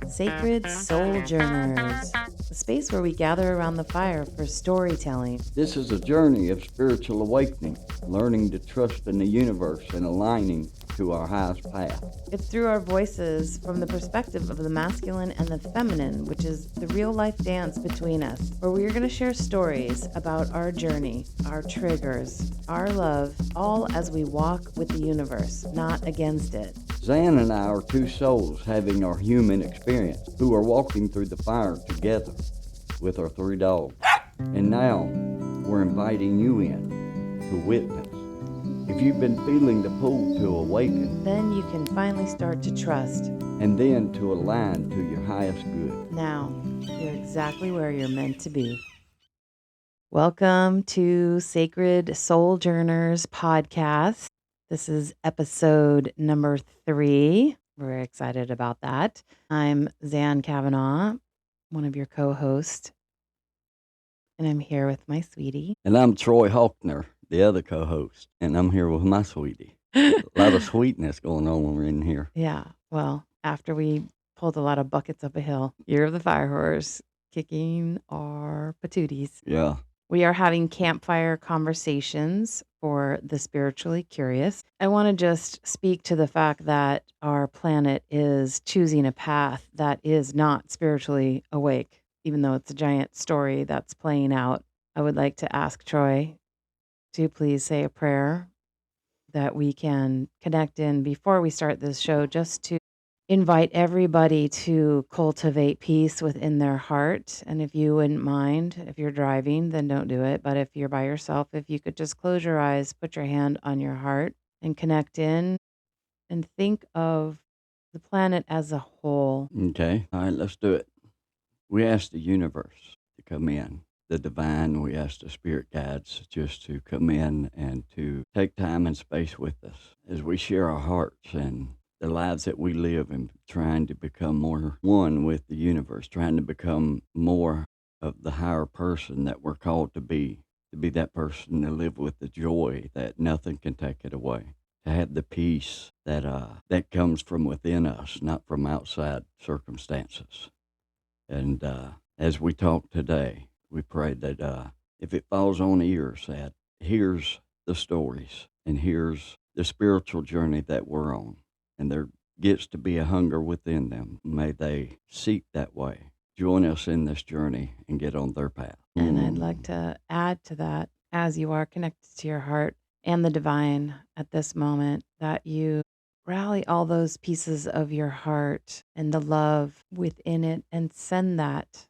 Sacred Sojourners, a space where we gather around the fire for storytelling. This is a journey of spiritual awakening, learning to trust in the universe and aligning to our highest path. It's through our voices from the perspective of the masculine and the feminine, which is the real life dance between us, where we are going to share stories about our journey, our triggers, our love, all as we walk with the universe, not against it. Zan and I are two souls having our human experience who are walking through the fire together with our three dogs. And now we're inviting you in to witness. If you've been feeling the pull to awaken, Then you can finally start to trust. and then to align to your highest good. Now, you're exactly where you're meant to be. Welcome to Sacred Sojourners podcast. This is episode number 3. We're excited about that. I'm Zan Kavanaugh, one of your co-hosts, and I'm here with my sweetie. And I'm Troy Hawkner, the other co-host, and I'm here with my sweetie. A lot of sweetness going on when we're in here. Yeah, well, after we pulled a lot of buckets up a hill, year of the fire horse, kicking our patooties. Yeah. We are having campfire conversations for the spiritually curious. I want to just speak to the fact that our planet is choosing a path that is not spiritually awake, even though it's a giant story that's playing out. I would like to ask Troy to please say a prayer that we can connect in before we start this show, just to invite everybody to cultivate peace within their heart. And if you wouldn't mind, if you're driving, then don't do it. But if you're by yourself, if you could just close your eyes, put your hand on your heart and connect in and think of the planet as a whole. Okay. All right, let's do it. We ask the universe to come in, the divine. We ask the spirit guides just to come in and to take time and space with us as we share our hearts and the lives that we live, and trying to become more one with the universe, trying to become more of the higher person that we're called to be that person, to live with the joy that nothing can take it away, to have the peace that comes from within us, not from outside circumstances. And as we talk today, we pray that if it falls on ears, that here's the stories and here's the spiritual journey that we're on, and there gets to be a hunger within them. May they seek that way. Join us in this journey and get on their path. And I'd like to add to that, as you are connected to your heart and the divine at this moment, that you rally all those pieces of your heart and the love within it and send that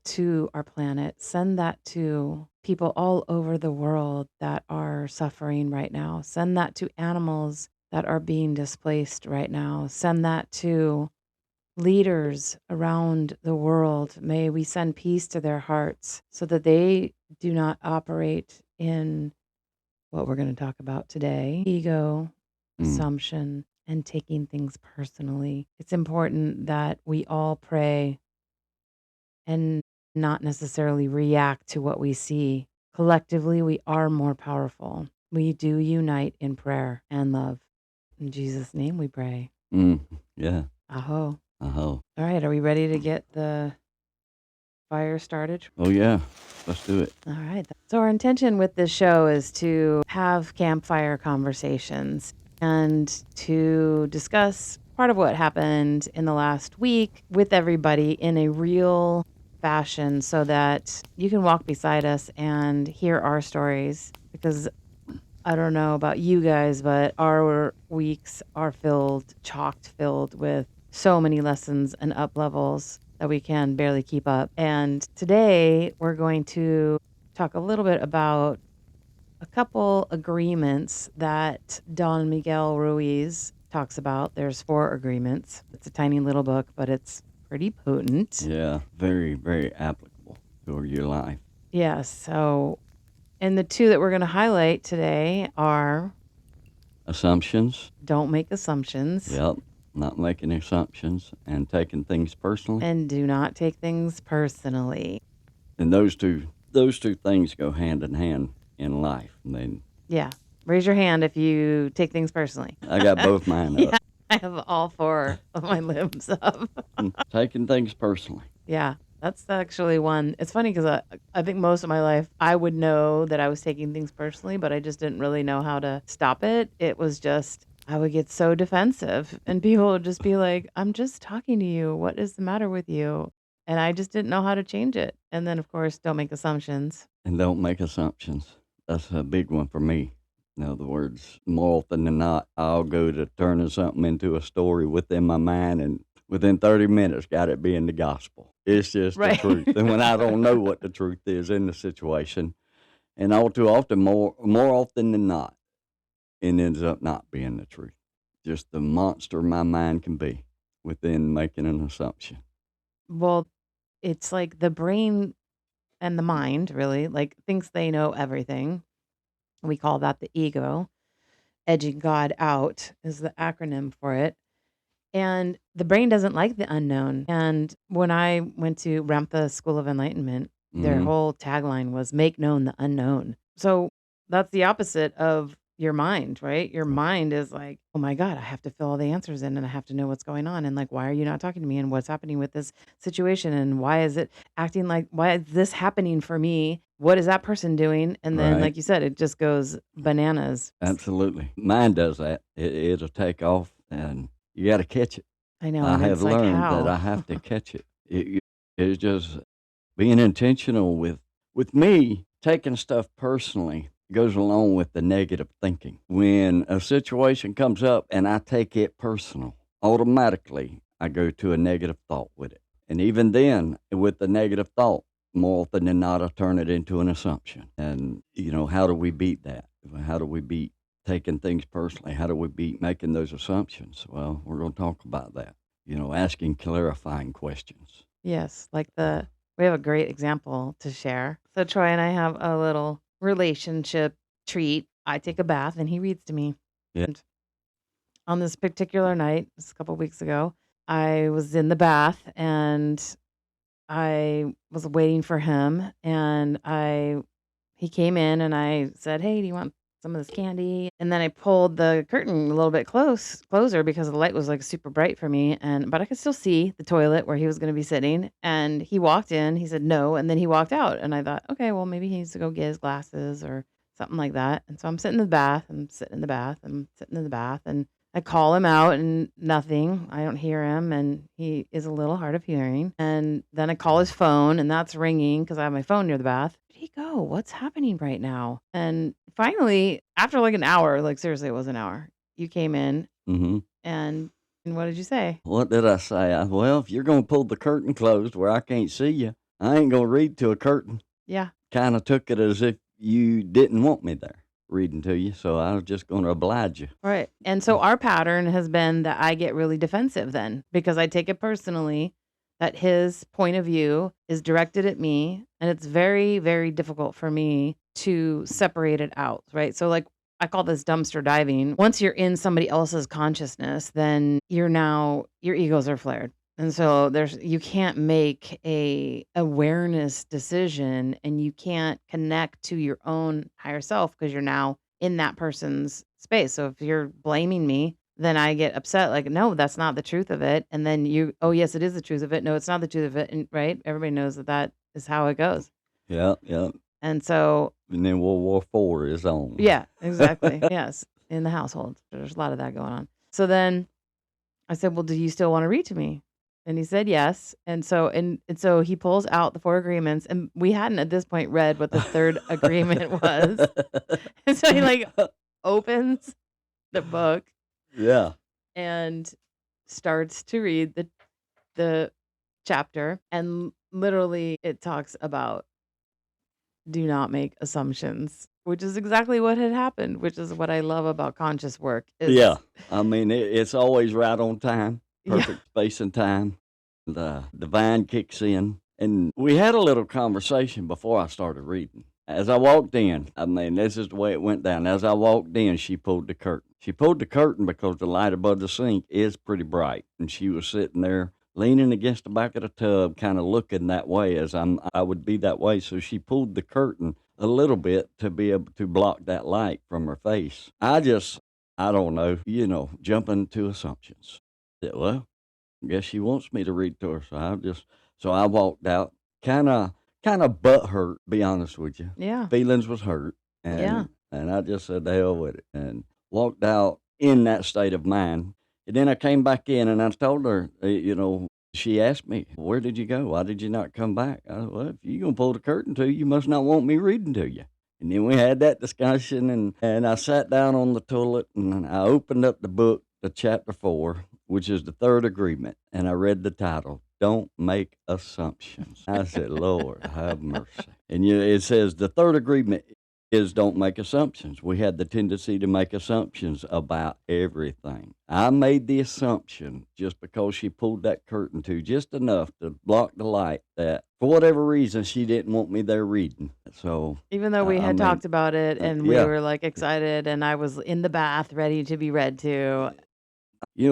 to our planet, send that to people all over the world that are suffering right now, send that to animals that are being displaced right now, send that to leaders around the world. May we send peace to their hearts so that they do not operate in what we're going to talk about today: ego, assumption, and taking things personally. It's important that we all pray and not necessarily react to what we see. Collectively, we are more powerful. We do unite in prayer and love. In Jesus' name we pray. Yeah. Aho. Aho. All right, are we ready to get the fire started? Oh, yeah. Let's do it. All right. So our intention with this show is to have campfire conversations and to discuss part of what happened in the last week with everybody in a real fashion, so that you can walk beside us and hear our stories. Because I don't know about you guys, but our weeks are chocked filled with so many lessons and up levels that we can barely keep up. And today we're going to talk a little bit about a couple agreements that Don Miguel Ruiz talks about. There's 4 agreements. It's a tiny little book, but it's pretty potent. Yeah. Very, very applicable to your life. Yeah. So, and the 2 that we're going to highlight today are Assumptions. don't make assumptions. Yep. Not making assumptions and taking things personally. And do not take things personally. And those two things go hand in hand in life. I mean, Yeah. Raise your hand if you take things personally. I got both mine up. I have all four of my limbs up. Taking things personally. Yeah, that's actually one. It's funny because I think most of my life I would know that I was taking things personally, but I just didn't really know how to stop it. It was just, I would get so defensive, and people would just be like, I'm just talking to you. What is the matter with you? And I just didn't know how to change it. And then, of course, don't make assumptions. And don't make assumptions. That's a big one for me. In other words, more often than not, I'll go to turning something into a story within my mind, and within 30 minutes, got it being the gospel. It's just the Right. truth. And when I don't know what the truth is in the situation, and all too often, more often than not, it ends up not being the truth. Just the monster my mind can be within making an assumption. Well, it's like the brain and the mind really like thinks they know everything. We call that the ego. Edging God out is the acronym for it. And the brain doesn't like the unknown. And when I went to Ramtha School of Enlightenment, their Mm-hmm. whole tagline was make known the unknown. So that's the opposite of your mind, right? Your mind is like, oh my God, I have to fill all the answers in and I have to know what's going on. And like, why are you not talking to me? And what's happening with this situation? And why is it acting like, why is this happening for me? What is that person doing? And then, Right. like you said, it just goes bananas. Absolutely. Mine does that. It'll take off, and you got to catch it. I know. I And have it's like, learned that how? I have to catch it. It's just being intentional with me taking stuff personally goes along with the negative thinking. When a situation comes up and I take it personal, automatically I go to a negative thought with it. And even then, with the negative thought, more often than not, I turn it into an assumption. And, how do we beat that? How do we beat taking things personally? How do we beat making those assumptions? Well, we're going to talk about that, asking clarifying questions. Yes, like we have a great example to share. So Troy and I have a little relationship treat. I take a bath and he reads to me. Yeah. And on this particular night, just a couple weeks ago, I was in the bath and I was waiting for him and he came in and I said, "Hey, do you want some of this candy?" And then I pulled the curtain a little bit closer because the light was like super bright for me but I could still see the toilet where he was going to be sitting. And he walked in, he said no, and then he walked out and I thought, "Okay, well maybe he needs to go get his glasses or something like that." And so I'm sitting in the bath, I'm sitting in the bath, I'm sitting in the bath and I call him out and nothing. I don't hear him and he is a little hard of hearing. And then I call his phone and that's ringing because I have my phone near the bath. Where'd he go? What's happening right now? And finally, after like an hour, like seriously, it was an hour, you came in Mm-hmm. and, and what did you say? What did I say? Well, if you're going to pull the curtain closed where I can't see you, I ain't going to read to a curtain. Yeah. Kind of took it as if you didn't want me there reading to you, so I was just going to oblige you. Right. And so our pattern has been that I get really defensive then because I take it personally that his point of view is directed at me. And it's very, very difficult for me to separate it out. Right. So, like, I call this dumpster diving. Once you're in somebody else's consciousness, then your egos are flared. And so you can't make a awareness decision and you can't connect to your own higher self because you're now in that person's space. So if you're blaming me, then I get upset like, no, that's not the truth of it. And then oh, yes, it is the truth of it. No, it's not the truth of it. And right. Everybody knows that is how it goes. Yeah, yeah. And so, And then World War IV is on. yeah, exactly. Yes. In the household, there's a lot of that going on. So then I said, well, do you still want to read to me? And he said yes. And so he pulls out the four agreements. And we hadn't at this point read what the third agreement was. And so he like opens the book Yeah. and starts to read the chapter. And literally it talks about do not make assumptions, which is exactly what had happened, which is what I love about conscious work is Yeah. I mean, it's always right on time, yeah. perfect space and time. The divine kicks in. And we had a little conversation before I started reading. As I walked in, I mean, this is the way it went down. As I walked in, she pulled the curtain. She pulled the curtain because the light above the sink is pretty bright. And she was sitting there leaning against the back of the tub, kind of looking that way as I would be that way. So she pulled the curtain a little bit to be able to block that light from her face. I I don't know, jumping to assumptions. That, well, I guess she wants me to read to her, so I walked out, kind of butt hurt, be honest with you. Yeah. Feelings was hurt, Yeah. and I just said, "The hell with it," and walked out in that state of mind. And then I came back in, and I told her, she asked me, "Where did you go? Why did you not come back?" I said, "Well, if you're gonna pull the curtain to you must not want me reading to you." And then we had that discussion, and I sat down on the toilet, and I opened up the book to chapter 4, which is the third agreement, and I read the title, "Don't Make Assumptions." I said, "Lord, have mercy." And it says the third agreement is don't make assumptions. We had the tendency to make assumptions about everything. I made the assumption just because she pulled that curtain to just enough to block the light that for whatever reason she didn't want me there reading. So Even though we I had mean, talked about it and we yeah, were like excited and I was in the bath ready to be read to.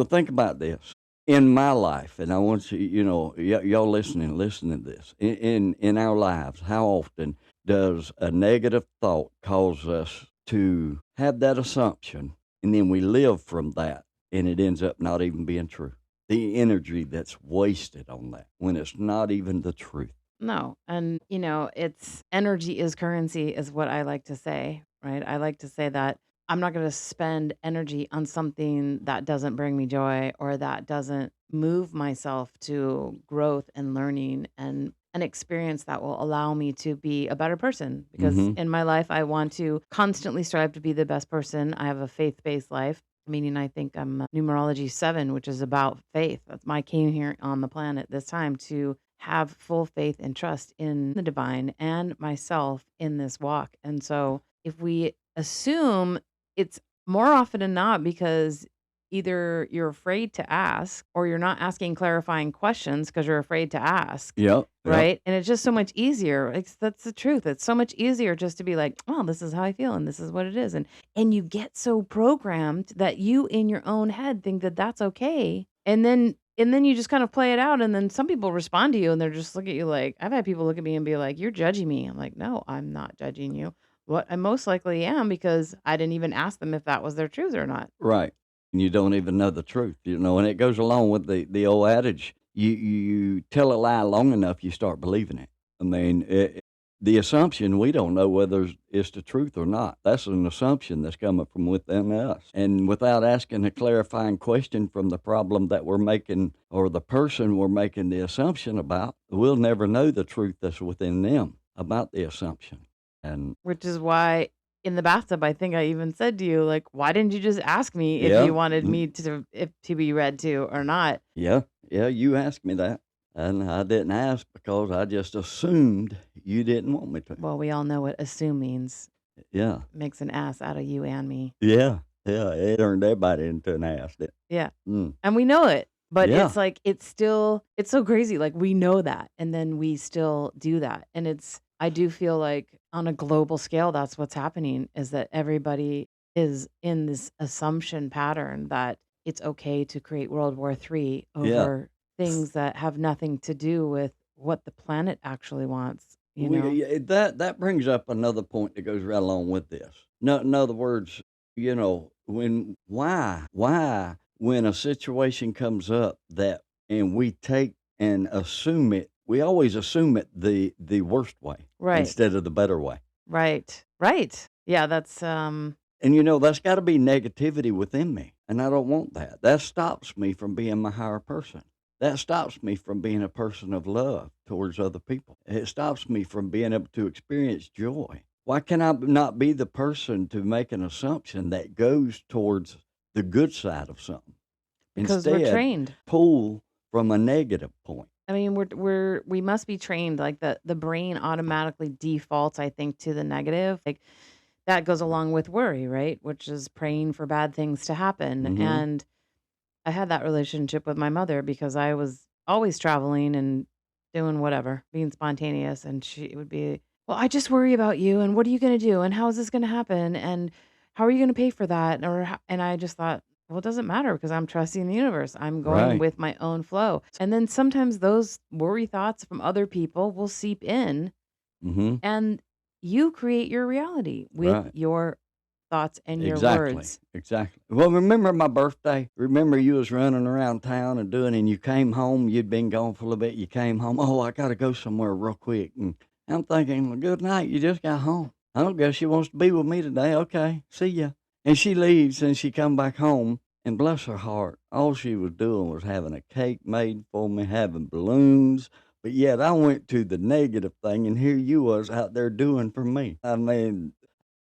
think about this. In my life, and I want you, y'all listening, listen to this. In our lives, how often does a negative thought cause us to have that assumption, and then we live from that, and it ends up not even being true? The energy that's wasted on that when it's not even the truth. No. And, it's energy is currency, is what I like to say, right? I like to say that I'm not going to spend energy on something that doesn't bring me joy or that doesn't move myself to growth and learning and an experience that will allow me to be a better person. Because Mm-hmm. in my life, I want to constantly strive to be the best person. I have a faith based life. Meaning, I think I'm numerology 7, which is about faith. That's my came here on the planet this time to have full faith and trust in the divine and myself in this walk. And so if we assume it's more often than not because either you're afraid to ask or you're not asking clarifying questions because you're afraid to ask. Yep. Yep. Right. And it's just so much easier. That's the truth. It's so much easier just to be like, well, this is how I feel and this is what it is. And you get so programmed that you in your own head think that that's okay. And then you just kind of play it out, and then some people respond to you, and they're just look at you like I've had people look at me and be like, "You're judging me." I'm like, "No, I'm not judging you. What I most likely am because I didn't even ask them if that was their truth or not." Right. And you don't even know the truth, and it goes along with the old adage, you tell a lie long enough, you start believing it. I mean, the assumption, we don't know whether it's the truth or not. That's an assumption that's coming from within us. And without asking a clarifying question from the problem that we're making or the person we're making the assumption about, we'll never know the truth that's within them about the assumption. And Which is why in the bathtub, I think I even said to you, like, "Why didn't you just ask me if yeah, you wanted mm, me to be read to or not?" yeah, yeah, you asked me that. And I didn't ask because I just assumed you didn't want me to. Well, we all know what assume means. Yeah. Makes an ass out of you and me. Yeah. Yeah. It turned everybody into an ass. Yeah. Mm. And we know it, but Yeah. it's like it's so crazy. Like we know that and then we still do that. And I do feel like on a global scale that's what's happening is that everybody is in this assumption pattern that it's okay to create World War III Yeah. over things that have nothing to do with what the planet actually wants, you We, know? yeah, that brings up another point that goes right along with this. No, in other words, why, when a situation comes up and we take and assume it, we always assume it the worst way Right. instead of the better way. Right. Right. Yeah, that's And that's got to be negativity within me. And I don't want that. That stops me from being my higher person. That stops me from being a person of love towards other people. It stops me from being able to experience joy. Why can I not be the person to make an assumption that goes towards the good side of something? because we're Instead, trained. pull from a negative point. I mean, we must be trained, like, the brain automatically defaults, I think, to the negative, like, that goes along with worry, right? Which is praying for bad things to happen, Mm-hmm. and I had that relationship with my mother because I was always traveling and doing whatever, being spontaneous, and she would be, "Well, I just worry about you, and what are you gonna do, and how is this gonna happen, and how are you gonna pay for that?" And I just thought, "Well, it doesn't matter because I'm trusting the universe. I'm going Right. with my own flow." And then sometimes those worry thoughts from other people will seep in, Mm-hmm. and you create your reality with Right. your thoughts and your Exactly, words. exactly. Well, remember my birthday? Remember you was running around town and you came home, you'd been gone for a little bit, you came home, "Oh, I gotta go somewhere real quick," and I'm thinking, "Well, good night, you just got home. I don't guess she wants to be with me today, okay, see ya." And she leaves and she come back home, and bless her heart, all she was doing was having a cake made for me, having balloons, but yet I went to the negative thing, and here you was out there doing for me. I mean,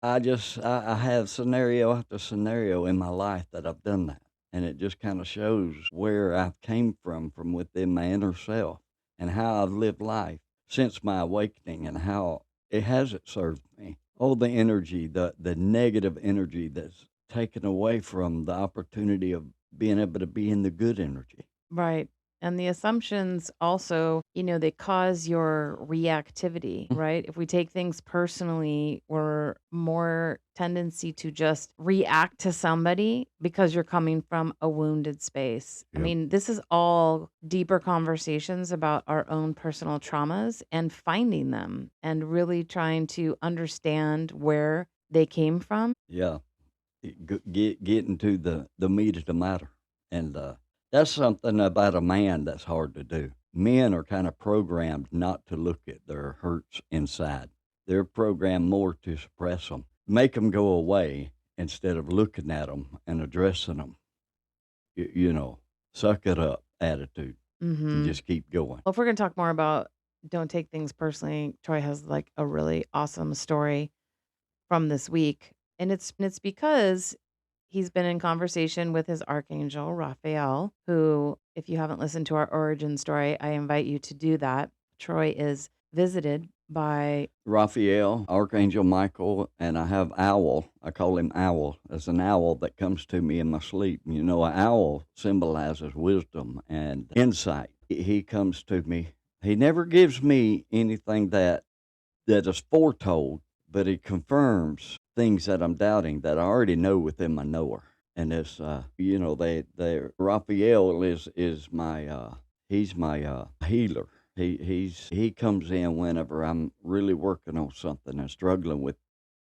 I have scenario after scenario in my life that I've done that, and it just kinda shows where I've came from within my inner self, and how I've lived life since my awakening, and how it hasn't served me. All the energy, the negative energy that's taken away from the opportunity of being able to be in the good energy. Right. And the assumptions also, they cause your reactivity, Mm, right? If we take things personally, we're more tendency to just react to somebody because you're coming from a wounded space. I yep. mean, this is all deeper conversations about our own personal traumas and finding them and really trying to understand where they came from. Yeah. Getting to the meat of the matter, and that's something about a man that's hard to do. Men are kind of programmed not to look at their hurts inside. They're programmed more to suppress them, make them go away instead of looking at them and addressing them. You know, suck it up attitude and Mhm. just keep going. Well, if we're gonna talk more about don't take things personally, Troy has like a really awesome story from this week. And it's because he's been in conversation with his archangel, Raphael, who, if you haven't listened to our origin story, I invite you to do that. Troy is visited by Raphael, Archangel Michael, and I have Owl. I call him Owl. As an owl that comes to me in my sleep. You know, an owl symbolizes wisdom and insight. He comes to me. He never gives me anything that is foretold, but he confirms things that I'm doubting that I already know within my knower. And it's they Raphael is my he's my healer. He comes in whenever I'm really working on something and struggling with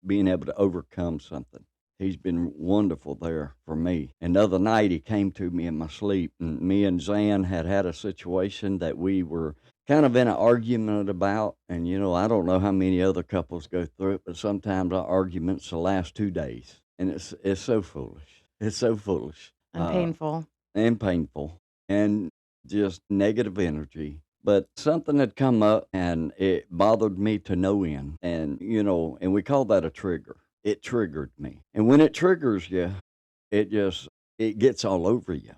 being able to overcome something. He's been wonderful there for me. And the other night, he came to me in my sleep, and me and Zan had a situation that we were kind of in an argument about. And, I don't know how many other couples go through it, but sometimes our arguments will last 2 days. And it's so foolish. It's so foolish. and painful. And painful and just negative energy. But something had come up and it bothered me to no end. And, and we call that a trigger. It triggered me. And when it triggers you, it just, it gets all over you.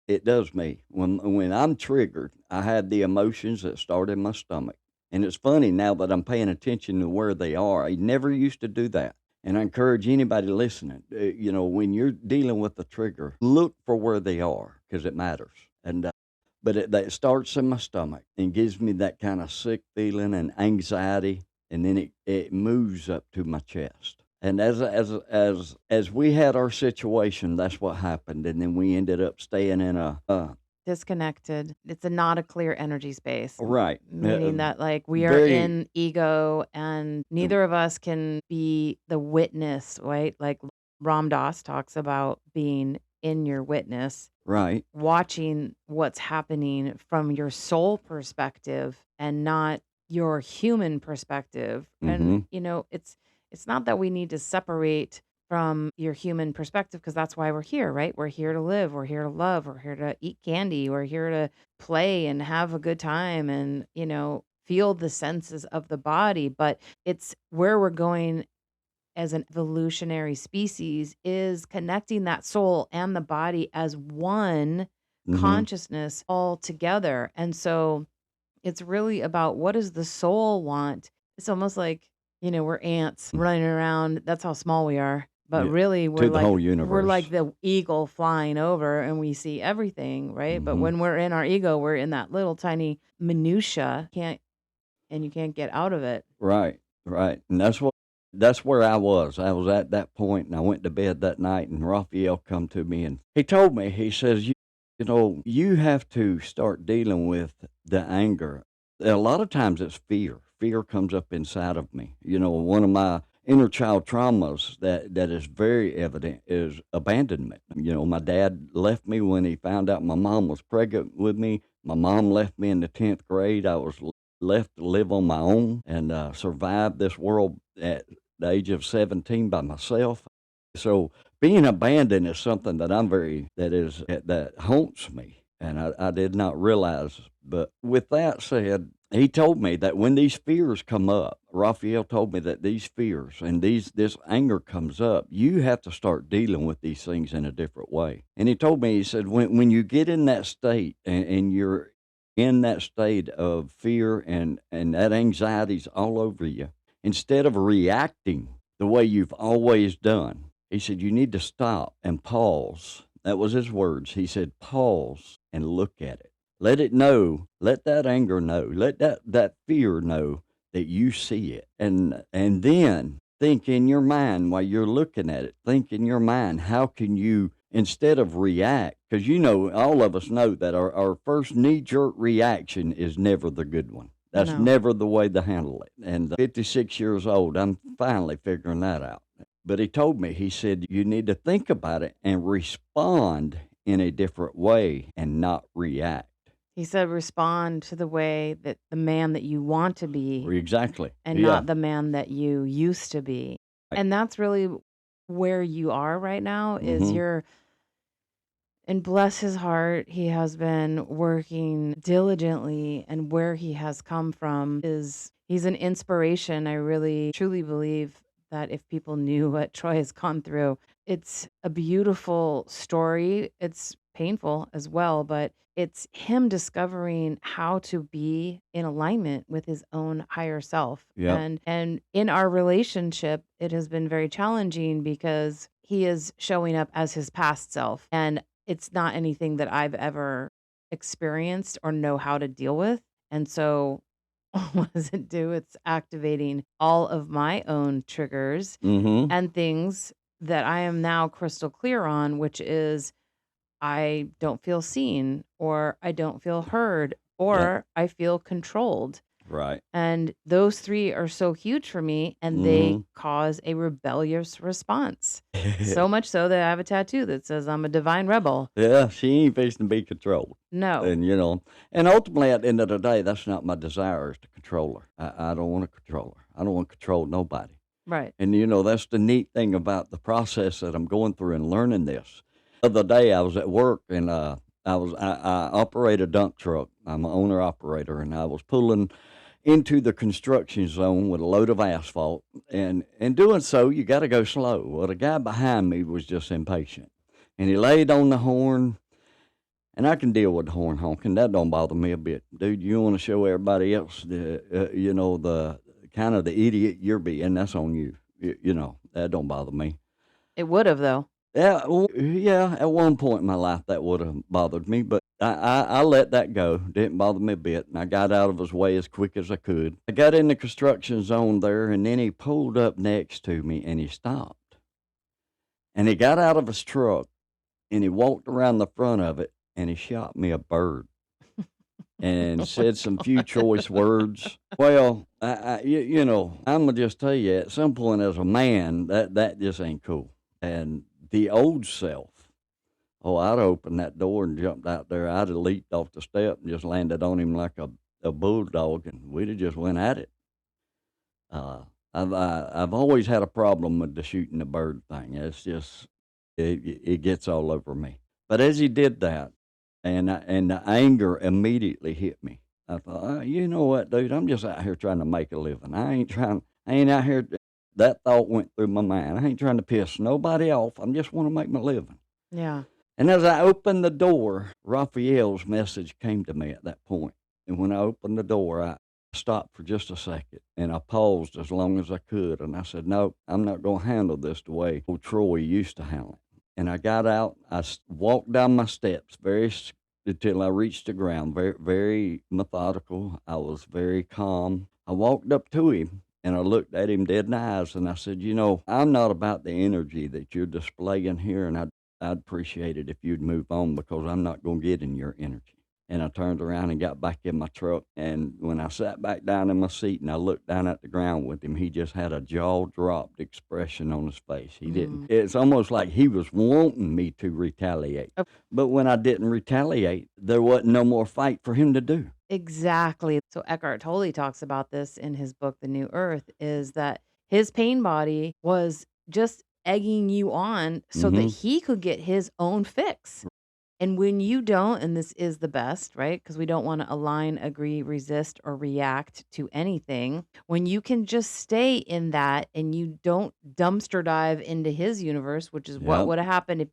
It does me. When I'm triggered, I have the emotions that start in my stomach. And it's funny now that I'm paying attention to where they are. I never used to do that. And I encourage anybody listening, when you're dealing with a trigger, look for where they are because it matters. And but that starts in my stomach and gives me that kind of sick feeling and anxiety, and then it moves up to my chest. And as we had our situation, that's what happened, and then we ended up staying in a Disconnected. It's a not a clear energy space, right, meaning that like we are very in ego and neither of us can be the witness, right? Like Ram Dass talks about being in your witness, right. watching what's happening from your soul perspective and not your human perspective. And Mm-hmm. it's not that we need to separate from your human perspective because that's why we're here, right? We're here to live, we're here to love, we're here to eat candy, we're here to play and have a good time and, feel the senses of the body, but it's where we're going as an evolutionary species is connecting that soul and the body as one Mm-hmm. consciousness all together. And so it's really about what does the soul want? It's almost like, we're ants running around. That's how small we are. But Yeah, really to the whole we're like universe. the eagle flying over and we see everything, right? But Mm-hmm. when we're in our ego, we're in that little tiny minutia. You can't get out of it. Right, right, and that's where I was. I was at that point, and I went to bed that night, and Raphael come to me, and he told me, he says, you have to start dealing with the anger. A lot of times it's fear. Fear comes up inside of me. One of my inner child traumas that is very evident is abandonment. You know, my dad left me when he found out my mom was pregnant with me. My mom left me in the 10th grade. I was left to live on my own and survive this world at the age of 17 by myself. So being abandoned is something that that haunts me, and I did not realize. But with that said, he told me that when these fears come up, Raphael told me that these fears and this anger comes up, you have to start dealing with these things in a different way. And he told me, he said, when you get in that state and you're in that state of fear and that anxiety's all over you, instead of reacting the way you've always done, he said, you need to stop and pause. That was his words. He said, pause and look at it. Let it know, let that anger know, let that fear know that you see it. And then think in your mind while you're looking at it, think in your mind, how can you, instead of react, because you know, all of us know that our first knee-jerk reaction is never the good one. That's No. never the way to handle it. And 56 years old, I'm finally figuring that out. But he told me, he said, you need to think about it and respond in a different way and not react. He said, respond to the way that the man that you want to be Exactly. and Yeah. not the man that you used to be. And that's really where you are right now is Mhm. and bless his heart, he has been working diligently, and where he has come from is he's an inspiration. I really truly believe that if people knew what Troy has gone through, it's a beautiful story. It's painful as well, but it's him discovering how to be in alignment with his own higher self. Yep. And in our relationship, it has been very challenging because he is showing up as his past self. And it's not anything that I've ever experienced or know how to deal with. And so what does it do? It's activating all of my own triggers Mhm. and things that I am now crystal clear on, which is I don't feel seen, or I don't feel heard, Yep. or I feel controlled. Right. And those 3 are so huge for me, and they Mhm. cause a rebellious response. So much so that I have a tattoo that says I'm a divine rebel. Yeah, she ain't fixing to be controlled. No. And, you know, and ultimately at the end of the day, that's not my desire is to control her. I don't want to control her. I don't want to control nobody. Right. And, you know, that's the neat thing about the process that I'm going through and learning this. The other day I was at work and I operate a dump truck. I'm an owner operator, and I was pulling into the construction zone with a load of asphalt. And in doing so, you got to go slow. Well, the guy behind me was just impatient. And he laid on the horn, and I can deal with the horn honking. That don't bother me a bit. Dude, you want to show everybody else, you know, the kind of the idiot you're being, that's on you. You know, that don't bother me. It would have, though. Yeah, well, yeah, at one point in my life that would have bothered me, but I let that go. Didn't bother me a bit, and I got out of his way as quick as I could. I got in the construction zone there, and then he pulled up next to me, and he stopped. And he got out of his truck, and he walked around the front of it, and he shot me a bird and Oh my said some few God. choice words. Well, you know, I'm gonna just tell you, at some point as a man, that just ain't cool. And the old self, oh, I'd opened that door and jumped out there. I'd have leaped off the step and just landed on him like a bulldog, and we'd have just went at it. Uh, I've always had a problem with the shooting the bird thing. It's just it gets all over me. But as he did that, and the anger immediately hit me. I thought, you know what, dude? I'm just out here trying to make a living. I ain't out here. That thought went through my mind. I ain't trying to piss nobody off. I just want to make my living. Yeah. And as I opened the door, Raphael's message came to me at that point. And when I opened the door, I stopped for just a second and I paused as long as I could. And I said, no, I'm not going to handle this the way old Troy used to handle it. And I got out, walked down my steps until I reached the ground, very, very methodical. I was very calm. I walked up to him and I looked at him dead in the eyes and I said, you know, I'm not about the energy that you're displaying here, and I'd appreciate it if you'd move on because I'm not going to get in your energy. And I turned around and got back in my truck. And when I sat back down in my seat and I looked down at the ground with him, he just had a jaw dropped expression on his face. He didn't, Mm. it's almost like he was wanting me to retaliate. Oh, But when I didn't retaliate, there wasn't no more fight for him to do. exactly. So Eckhart Tolle talks about this in his book, The New Earth, is that his pain body was just egging you on so that Hmm. he could get his own fix. And when you don't, and this is the best, right? Because we don't want to align, agree, resist, or react to anything. When you can just stay in that and you don't dumpster dive into his universe, which is what Yep. would have happened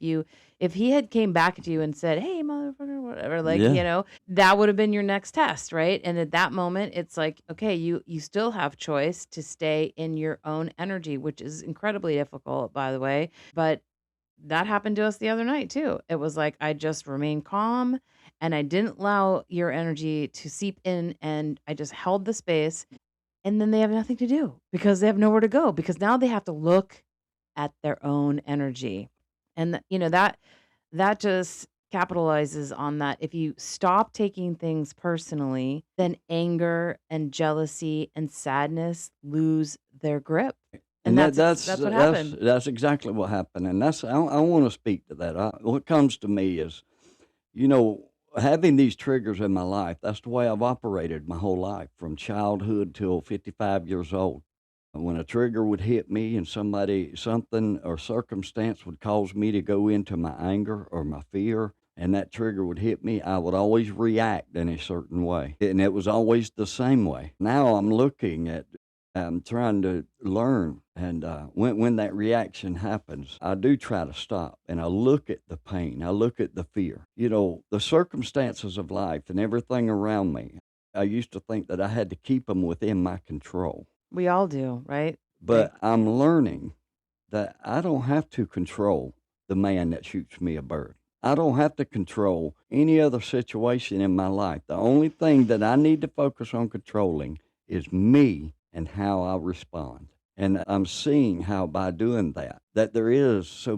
if he had came back to you and said, "Hey, motherfucker," whatever, like, Yeah. that would have been your next test, right? And at that moment, it's like, okay, you still have choice to stay in your own energy, which is incredibly difficult, by the way. But that happened to us the other night too. It was like I just remained calm and I didn't allow your energy to seep in and I just held the space and then they have nothing to do because they have nowhere to go because now they have to look at their own energy. And that just capitalizes on that. If you stop taking things personally, then anger and jealousy and sadness lose their grip. And And that's that's what happened. that's exactly what happened. And I want to speak to that. What comes to me is, you know, having these triggers in my life. That's the way I've operated my whole life, from childhood till 55 years old. When a trigger would hit me and something or circumstance would cause me to go into my anger or my fear, and that trigger would hit me, I would always react in a certain way. And it was always the same way. Now I'm trying to learn. And when that reaction happens, I do try to stop and I look at the pain, I look at the fear, the circumstances of life and everything around me. I used to think that I had to keep them within my control. We all do, right? Like, But I'm learning that I don't have to control the man that shoots me a bird. I don't have to control any other situation in my life. The only thing that I need to focus on controlling is me and how I respond. And I'm seeing how by doing that there's so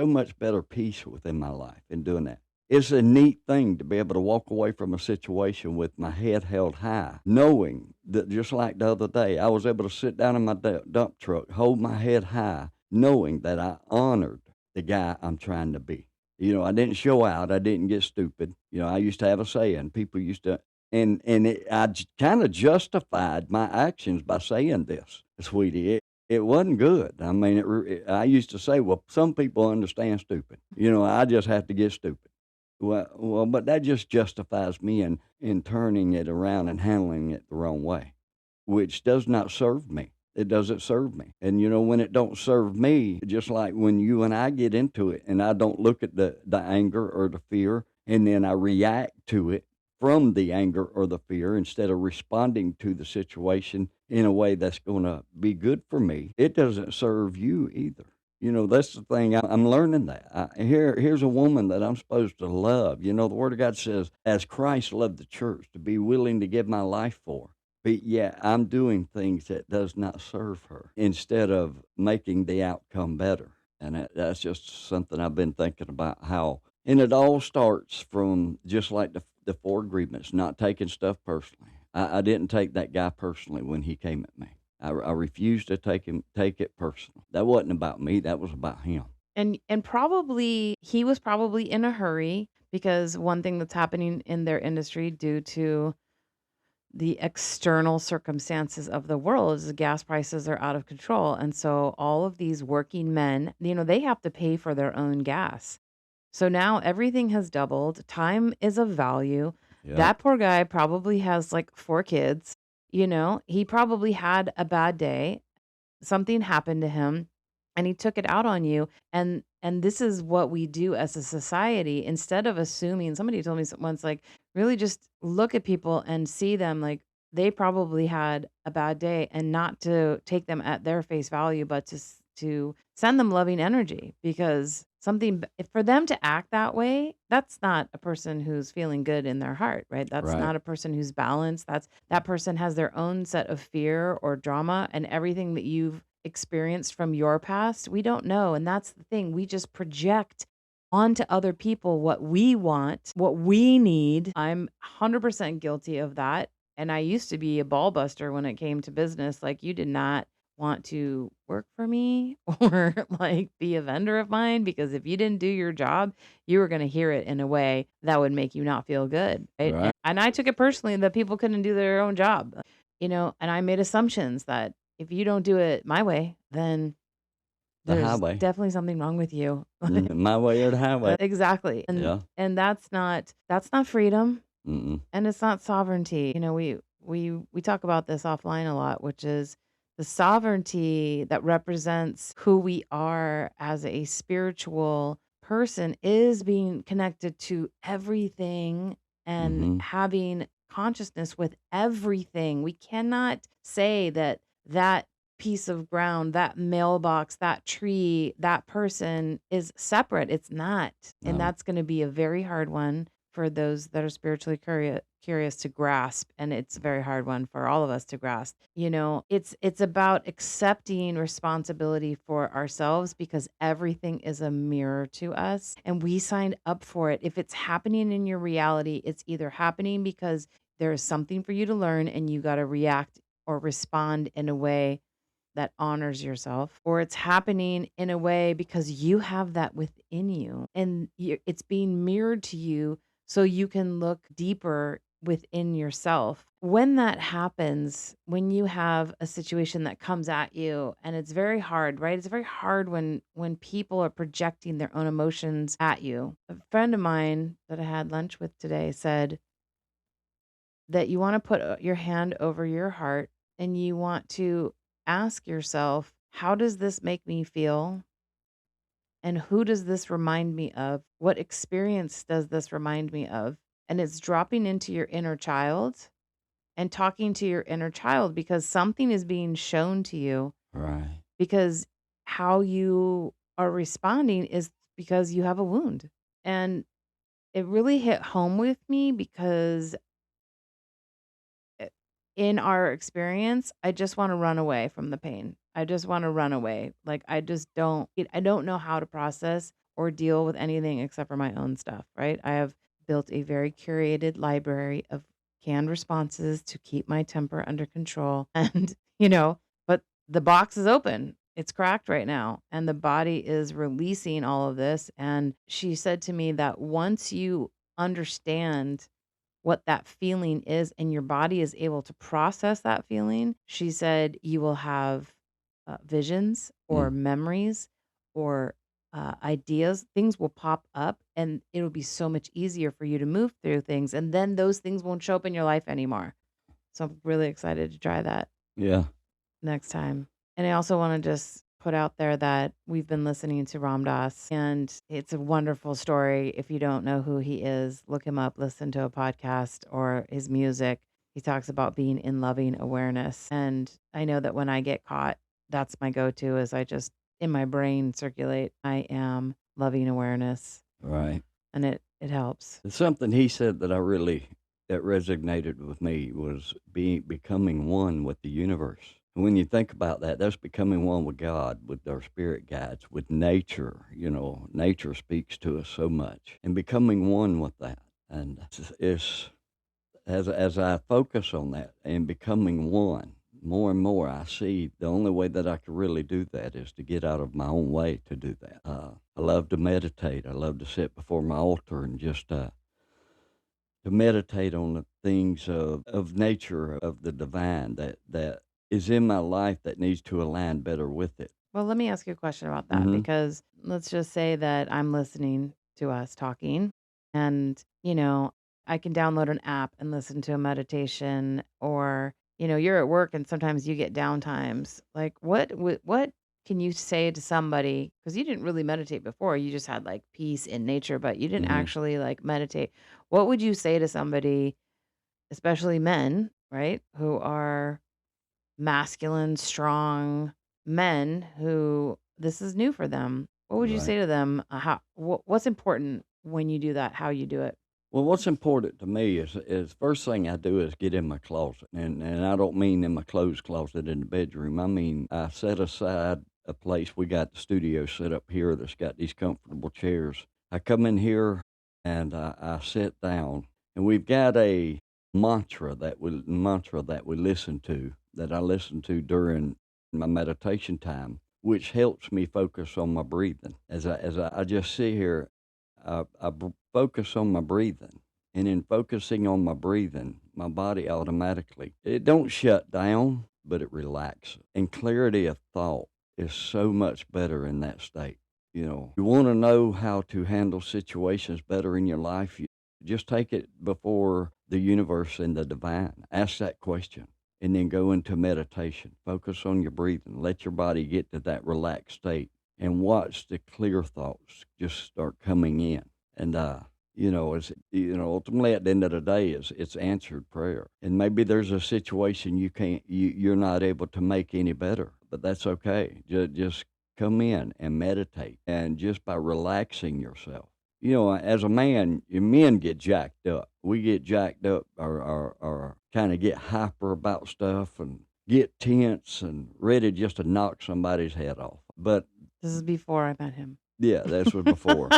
much better peace within my life in doing that. It's a neat thing to be able to walk away from a situation with my head held high, knowing that just like the other day, I was able to sit down in my dump truck, hold my head high, knowing that I honored the guy I'm trying to be. I didn't show out. I didn't get stupid. I used to have a saying. People used to, I kind of justified my actions by saying this, sweetie. It wasn't good. I mean, I used to say, well, some people understand stupid. I just have to get stupid. But that just justifies me in turning it around and handling it the wrong way, which does not serve me. It doesn't serve me. And when it don't serve me, just like when you and I get into it and I don't look at the anger or the fear and then I react to it from the anger or the fear instead of responding to the situation in a way that's going to be good for me, it doesn't serve you either. That's the thing. I'm learning that. Here's a woman that I'm supposed to love. The Word of God says, as Christ loved the church, to be willing to give my life for. But yeah, I'm doing things that does not serve her instead of making the outcome better. And that's just something I've been thinking about how, and it all starts from just like the four agreements, not taking stuff personally. I didn't take that guy personally when he came at me. I refused to take it personal. That wasn't about me. That was about him. and probably he was probably in a hurry because one thing that's happening in their industry due to the external circumstances of the world is the gas prices are out of control. And so all of these working men, they have to pay for their own gas. So now everything has doubled. Time is of value. Yep. That poor guy probably has like four kids. He probably had a bad day. Something happened to him and he took it out on you. And this is what we do as a society. Instead of assuming, somebody told me once, like, really just look at people and see them like they probably had a bad day, and not to take them at their face value, but to send them loving energy, because if for them to act that way, that's not a person who's feeling good in their heart, right? That's Right. not a person who's balanced. That person has their own set of fear or drama, and everything that you've experienced from your past, we don't know. And that's the thing. We just project onto other people what we want, what we need. I'm 100% guilty of that. And I used to be a ball buster when it came to business. Like, you did not want to work for me or like be a vendor of mine, because if you didn't do your job, you were going to hear it in a way that would make you not feel good. Right. Right. And I took it personally that people couldn't do their own job, and I made assumptions that if you don't do it my way, then The there's highway. definitely something wrong with you. My way or the highway. Exactly. And Yeah. and that's not freedom, Mm-mm. and it's not sovereignty. We talk about this offline a lot, which is the sovereignty that represents who we are as a spiritual person is being connected to everything and Mm-hmm. having consciousness with everything. We cannot say that piece of ground, that mailbox, that tree, that person is separate. It's not. And No. that's going to be a very hard one for those that are spiritually curious to grasp, and it's a very hard one for all of us to grasp. It's about accepting responsibility for ourselves, because everything is a mirror to us and we signed up for it. If it's happening in your reality, it's either happening because there is something for you to learn and you got to react or respond in a way that honors yourself, or it's happening in a way because you have that within you and it's being mirrored to you so you can look deeper within yourself. When that happens, when you have a situation that comes at you, and it's very hard, right? It's very hard when people are projecting their own emotions at you. A friend of mine that I had lunch with today said that you want to put your hand over your heart and you want to ask yourself, how does this make me feel? And who does this remind me of? What experience does this remind me of? And it's dropping into your inner child and talking to your inner child, because something is being shown to you, Right. because how you are responding is because you have a wound. And it really hit home with me because in our experience, I just wanna run away from the pain. I just wanna run away. Like, I don't know how to process or deal with anything except for my own stuff, right? I have built a very curated library of canned responses to keep my temper under control, and, but the box is open. It's cracked right now, and the body is releasing all of this, and she said to me that once you understand what that feeling is and your body is able to process that feeling, she said you will have visions or Mm. memories or ideas. Things will pop up and it'll be so much easier for you to move through things. And then those things won't show up in your life anymore. So I'm really excited to try that Yeah. next time. And I also want to just put out there that we've been listening to Ram Dass, and it's a wonderful story. If you don't know who he is, look him up, listen to a podcast or his music. He talks about being in loving awareness. And I know that when I get caught, that's my go-to, is I just in my brain circulate, I am loving awareness. Right. And it helps. Something he said that resonated with me was becoming one with the universe. And when you think about that, that's becoming one with God, with our spirit guides, with nature. Nature speaks to us so much, and becoming one with that. And it's as I focus on that and becoming one more and more, I see the only way that I can really do that is to get out of my own way to do that. I love to meditate. I love to sit before my altar and just to meditate on the things of nature, of the divine that is in my life that needs to align better with it. Well, let me ask you a question about that, Mm-hmm. because let's just say that I'm listening to us talking and, I can download an app and listen to a meditation, or, you're at work and sometimes you get down times. Like, what can you say to somebody, cuz you didn't really meditate before, you just had like peace in nature, but you didn't Mm-hmm. actually like meditate. What would you say to somebody, especially men, right, who are masculine, strong men who this is new for them? What would you Right. say to them? What's important when you do that? How you do it? Well, what's important to me is first thing I do is get in my closet, and I don't mean in my clothes closet in the bedroom. I mean I set aside a place. We got the studio set up here that's got these comfortable chairs, I come in here and I sit down, and we've got a mantra that we listen to, that I listen to during my meditation time, which helps me focus on my breathing. As I just sit here, focus on my breathing, and in focusing on my breathing, my body automatically, it don't shut down, but it relaxes, and clarity of thought is so much better in that state. You want to know how to handle situations better in your life. You just take it before the universe and the divine. Ask that question and then go into meditation. Focus on your breathing. Let your body get to that relaxed state and watch the clear thoughts just start coming in. And, ultimately at the end of the day, it's answered prayer. And maybe there's a situation you're not able to make any better, but that's okay. Just come in and meditate, and just by relaxing yourself. As a man, men get jacked up. We get jacked up, or kind of get hyper about stuff and get tense and ready just to knock somebody's head off. But This is before I met him. yeah, that's was before.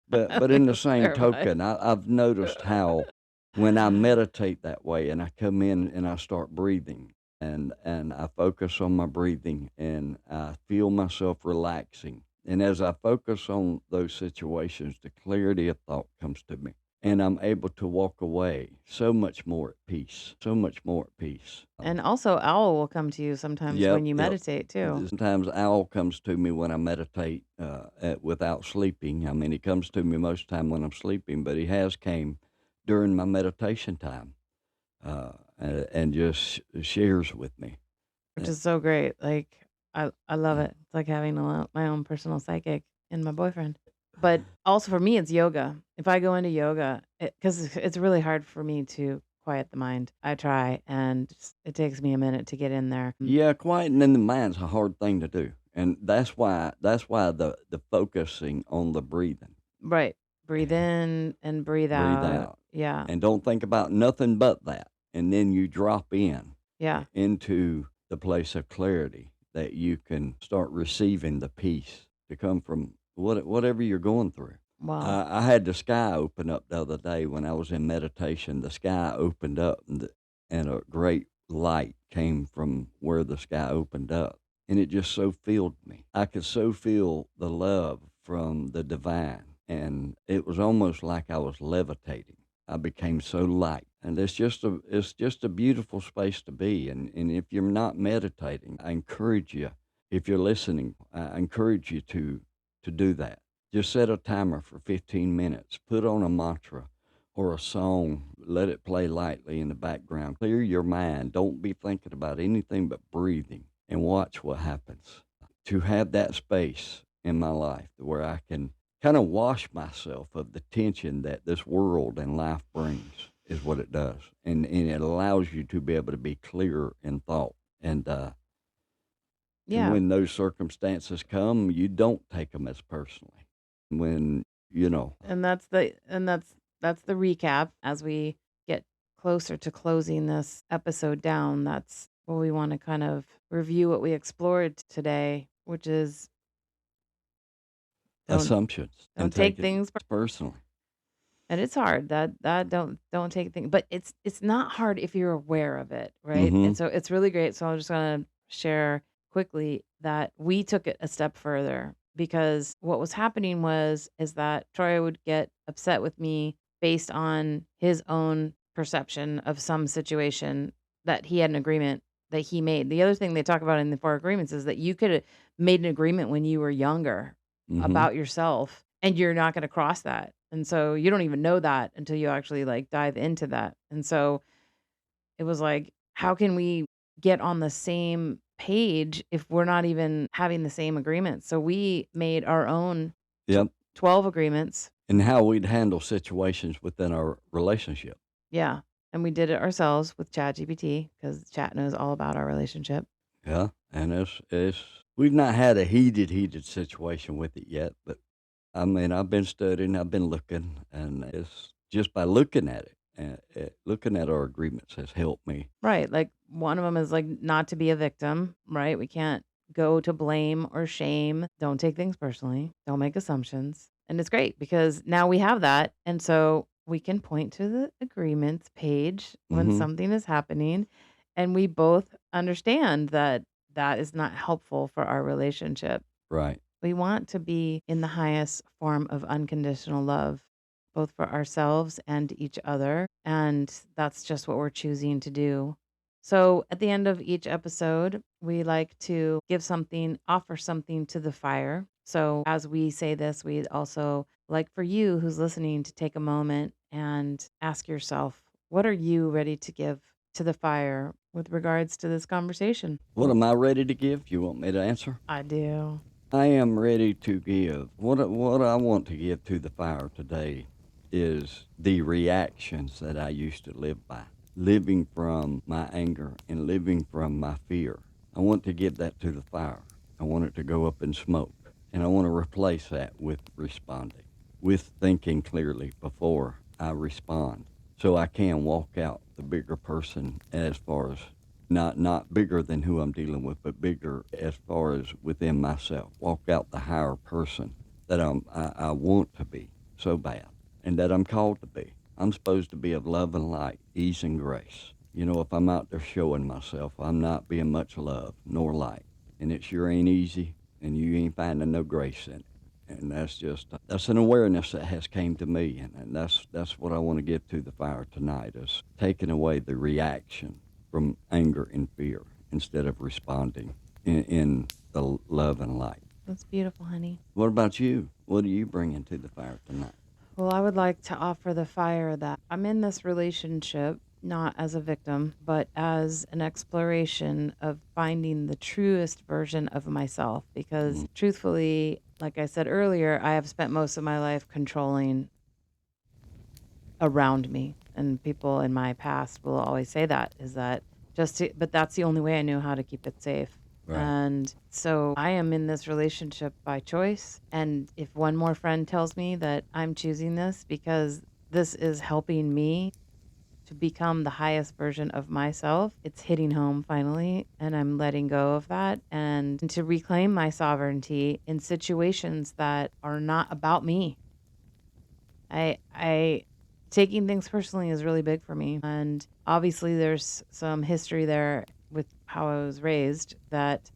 But in the It's same terrifying. token, I've noticed how when I meditate that way and I come in and I start breathing, and I focus on my breathing and I feel myself relaxing. And as I focus on those situations, the clarity of thought comes to me. And I'm able to walk away so much more at peace, so much more at peace. And also, owl will come to you sometimes Yep, when you yep. meditate too. Sometimes owl comes to me when I meditate without sleeping. I mean, he comes to me most of the time when I'm sleeping, but he has came during my meditation time and just shares with me. Which Uh, is so great. Like I love it. It's like having my own personal psychic and my boyfriend. But also for me, it's yoga. If I go into yoga, because it's really hard for me to quiet the mind. I try, and it takes me a minute to get in there. Yeah, quieting in the mind's a hard thing to do, and that's why the focusing on the breathing, Right. Breathe in and breathe breathe out. out, Yeah. and don't think about nothing but that, and then you drop Yeah. into the place of clarity that you can start receiving the peace to come from whatever you're going through. Wow. I had the sky open up the other day when I was in meditation. The sky opened up, and a great light came from where the sky opened up. And it just so filled me. I could so feel the love from the divine. And it was almost like I was levitating. I became so light. And it's just a beautiful space to be. And if you're not meditating, I encourage you, if you're listening, I encourage you to do that. Just set a timer for 15 minutes. Put on a mantra or a song. Let it play lightly in the background. Clear your mind. Don't be thinking about anything but breathing, and watch what happens. To have that space in my life where I can kind of wash myself of the tension that this world and life brings is what it does. And it allows you to be able to be clear in thought. And Yeah. when those circumstances come, you don't take them as personally. When, you know, And that's the recap as we get closer to closing this episode down. That's what we want to kind of review what we explored today, which is don't assumptions and don't take take it things personally. and it's hard. That don't take things, but it's not hard if you're aware of it, right? Mm-hmm. And so it's really great. So I'm just gonna share quickly that we took it a step further because what was happening is that Troy would get upset with me based on his own perception of some situation that he had an agreement that he made. The other thing they talk about in the four agreements is that you could have made an agreement when you were younger Mm-hmm. about yourself and you're not going to cross that. And so you don't even know that until you actually like dive into that. And so it was like, how can we get on the same page if we're not even having the same agreements? So we made our own Yep. 12 agreements. And how we'd handle situations within our relationship. Yeah. And we did it ourselves with ChatGPT because Chat knows all about our relationship. Yeah. And we've not had a heated situation with it yet, but I mean, I've been studying, I've been looking, and it's just by looking at it, looking at our agreements has helped me. Right. Like one of them is like not to be a victim, right? We can't go to blame or shame. Don't take things personally. Don't make assumptions. And it's great because now we have that. And so we can point to the agreements page when Hmm. something is happening. And we both understand that that is not helpful for our relationship. Right. We want to be in the highest form of unconditional love, both for ourselves and each other. And that's just what we're choosing to do. So at the end of each episode, we like to give something, offer something to the fire. So as we say this, we'd also like for you who's listening to take a moment and ask yourself, what are you ready to give to the fire with regards to this conversation? What am I ready to give? You want me to answer? I do. I am ready to give. What I want to give to the fire today is the reactions that I used to live by, living from my anger and living from my fear. I want to give that to the fire. I want it to go up in smoke. And I want to replace that with responding, with thinking clearly before I respond. So I can walk out the bigger person as far as not bigger than who I'm dealing with, but bigger as far as within myself. Walk out the higher person that I want to be so bad, and that I'm called to be. I'm supposed to be of love and light, ease and grace. You know, if I'm out there showing myself, I'm not being much love nor light, and it sure ain't easy, and you ain't finding no grace in it. And that's an awareness that has came to me, and that's what I want to give to the fire tonight, is taking away the reaction from anger and fear instead of responding in the love and light. That's beautiful, honey. What about you? What are you bringing to the fire tonight? Well, I would like to offer the fire that I'm in this relationship not as a victim, but as an exploration of finding the truest version of myself. Because Mm, truthfully, like I said earlier, I have spent most of my life controlling around me. And people in my past will always say that is that but that's the only way I knew how to keep it safe. right. And so I am in this relationship by choice. And if one more friend tells me that I'm choosing this because this is helping me to become the highest version of myself, it's hitting home finally. And I'm letting go of that and to reclaim my sovereignty in situations that are not about me. I taking things personally is really big for me, and obviously there's some history there with how I was raised that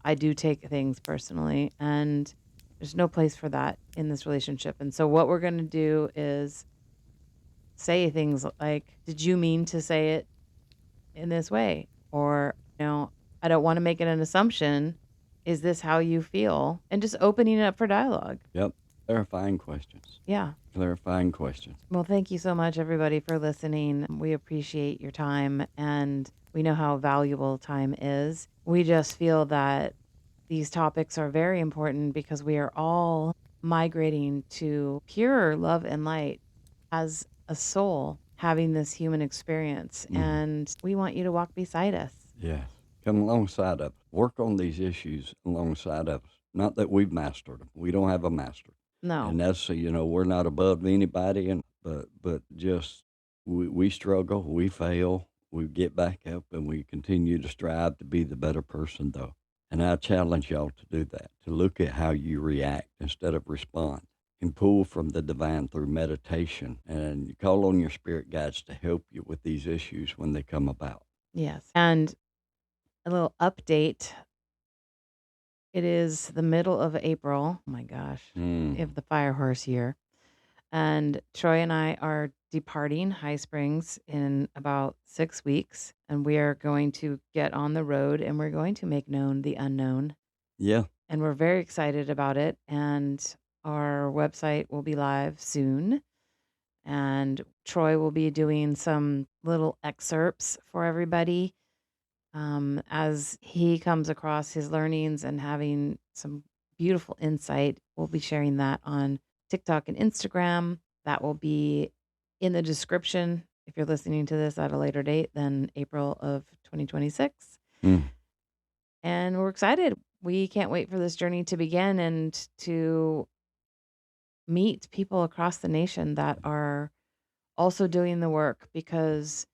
I do take things personally, and there's no place for that in this relationship. And so what we're going to do is say things like, "Did you mean to say it in this way?" Or, "I don't want to make it an assumption. Is this how you feel?" And just opening it up for dialogue. Yep. Clarifying questions. Yeah. Clarifying questions. Well, thank you so much, everybody, for listening. We appreciate your time and we know how valuable time is. We just feel that these topics are very important because we are all migrating to pure love and light as a soul having this human experience. Hmm. And we want you to walk beside us. Yes. Come alongside of us. Work on these issues alongside of us. Not that we've mastered them. We don't have a master. No. And that's, we're not above anybody, but just we struggle, we fail, we get back up, and we continue to strive to be the better person, though. And I challenge y'all to do that, to look at how you react instead of respond, and pull from the divine through meditation, and you call on your spirit guides to help you with these issues when they come about. Yes. And a little update. It is the middle of April. Oh my gosh. We Mm. have the fire horse year. And Troy and I are departing High Springs in about 6 weeks. And we are going to get on the road and we're going to make known the unknown. Yeah. And we're very excited about it. And our website will be live soon. And Troy will be doing some little excerpts for everybody as he comes across his learnings and having some beautiful insight. We'll be sharing that on TikTok and Instagram. That will be in the description if you're listening to this at a later date than April of 2026. Mm. And we're excited. We can't wait for this journey to begin and to meet people across the nation that are also doing the work because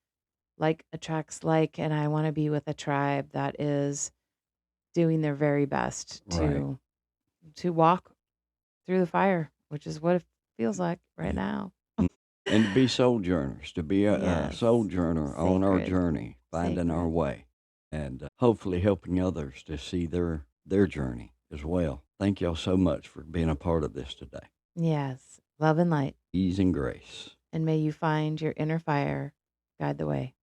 like attracts like, and I want to be with a tribe that is doing their very best Right. to walk through the fire which is what it feels like right Yeah. now. And to be sojourners, to be a Yes. sojourner on our Sacred. journey, finding our Sacred. way, and hopefully helping others to see their journey as well. Thank y'all so much for being a part of this today. Yes. Love and light. Ease and grace. And may you find your inner fire guide the way.